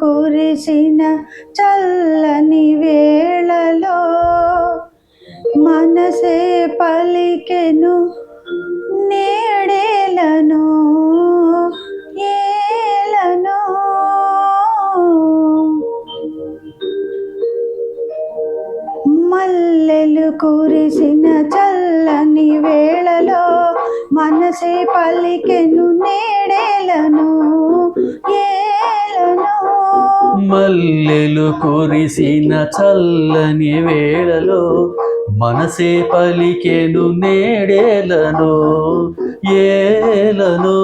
కురిసిన చల్లని వేళలో మనసే పలికెను నేడేలను ఏలను. మల్లెలు కురిసిన చల్లని వేళలో మనసే పలికెను నేడేలను ఏలను. మల్లెలు కురిసిన చల్లని వేళలో మనసే పలికెను నేడేలను ఏలను.